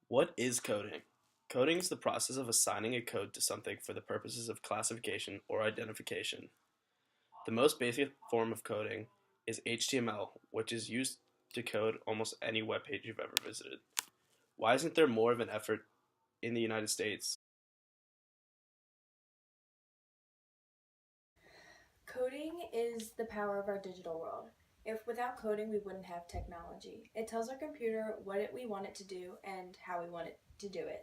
What is coding? Coding is the process of assigning a code to something for the purposes of classification or identification. The most basic form of coding is HTML, which is used to code almost any web page you've ever visited. Why isn't there more of an effort in the United States? Coding is the power of our digital world. If without coding, we wouldn't have technology. It tells our computer we want it to do and how we want it to do it.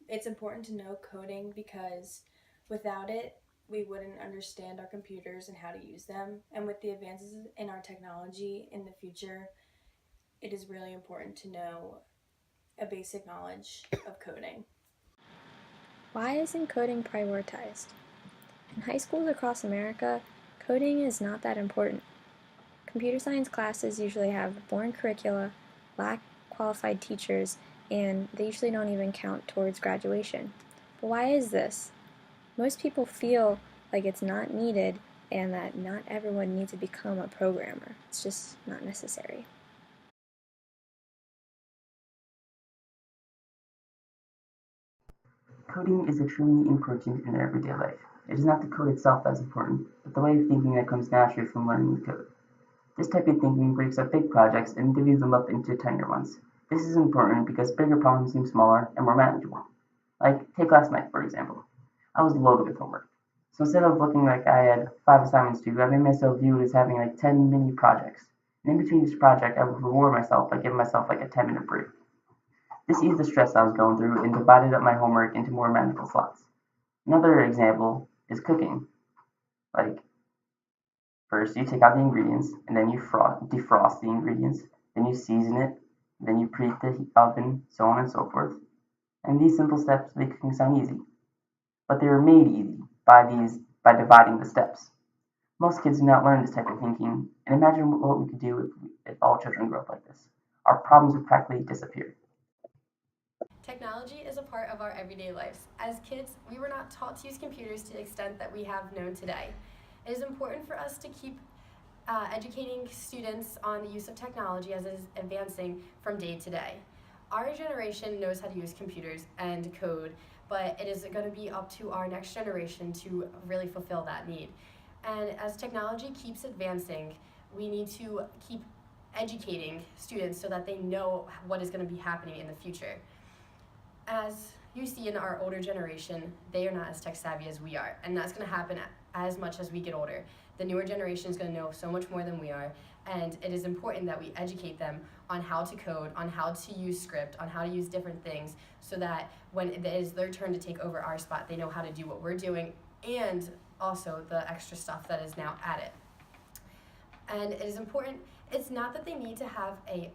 It's important to know coding because without it, we wouldn't understand our computers and how to use them. And with the advances in our technology in the future, it is really important to know a basic knowledge of coding. Why isn't coding prioritized? In high schools across America, coding is not that important. Computer science classes usually have boring curricula, lack qualified teachers, and they usually don't even count towards graduation. But why is this? Most people feel like it's not needed and that not everyone needs to become a programmer. It's just not necessary. Coding is extremely important in everyday life. It is not the code itself that is important, but the way of thinking that comes naturally from learning the code. This type of thinking breaks up big projects and divvies them up into tinier ones. This is important because bigger problems seem smaller and more manageable. Like, take last night, for example. I was loaded with homework. So instead of looking like I had 5 assignments to do, I made myself view it as having like 10 mini projects. And in between each project, I would reward myself by giving myself like a 10-minute break. This eased the stress I was going through and divided up my homework into more manageable slots. Another example is cooking. Like, first you take out the ingredients, and then you defrost the ingredients, then you season it, then you preheat the oven, so on and so forth. And these simple steps make cooking sound easy, but they were made easy by dividing the steps. Most kids do not learn this type of thinking, and imagine what we could do if all children grew up like this. Our problems would practically disappear. Technology is a part of our everyday lives. As kids, we were not taught to use computers to the extent that we have known today. It is important for us to keep educating students on the use of technology as it is advancing from day to day. Our generation knows how to use computers and code, but it is going to be up to our next generation to really fulfill that need. And as technology keeps advancing, we need to keep educating students so that they know what is going to be happening in the future. As you see in our older generation, they are not as tech savvy as we are, and that's going to happen as much as we get older. The newer generation is going to know so much more than we are, and it is important that we educate them on how to code, on how to use script, on how to use different things, so that when it is their turn to take over our spot, they know how to do what we're doing, and also the extra stuff that is now added. And it is important, it's not that they need to have a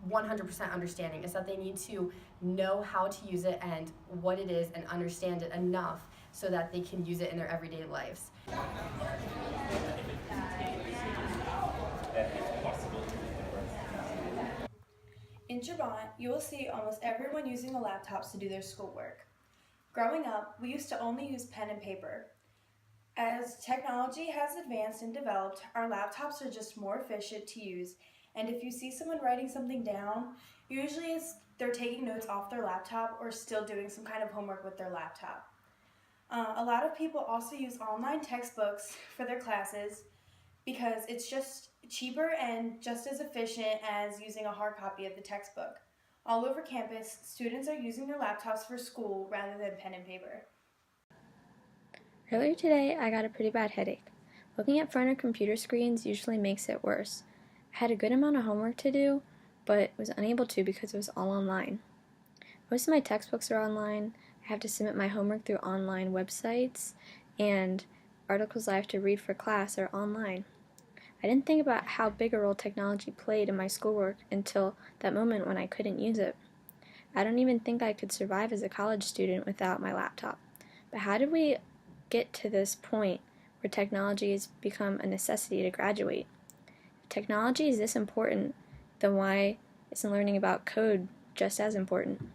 100% understanding, is that they need to know how to use it and what it is and understand it enough so that they can use it in their everyday lives. In Javant, you will see almost everyone using the laptops to do their schoolwork. Growing up, we used to only use pen and paper. As technology has advanced and developed, our laptops are just more efficient to use. And if you see someone writing something down, usually they're taking notes off their laptop or still doing some kind of homework with their laptop. A lot of people also use online textbooks for their classes because it's just cheaper and just as efficient as using a hard copy of the textbook. All over campus, students are using their laptops for school rather than pen and paper. Earlier today, I got a pretty bad headache. Looking at front of computer screens usually makes it worse. I had a good amount of homework to do, but was unable to because it was all online. Most of my textbooks are online. I have to submit my homework through online websites, and articles I have to read for class are online. I didn't think about how big a role technology played in my schoolwork until that moment when I couldn't use it. I don't even think I could survive as a college student without my laptop. But how did we get to this point where technology has become a necessity to graduate? If technology is this important, then why isn't learning about code just as important?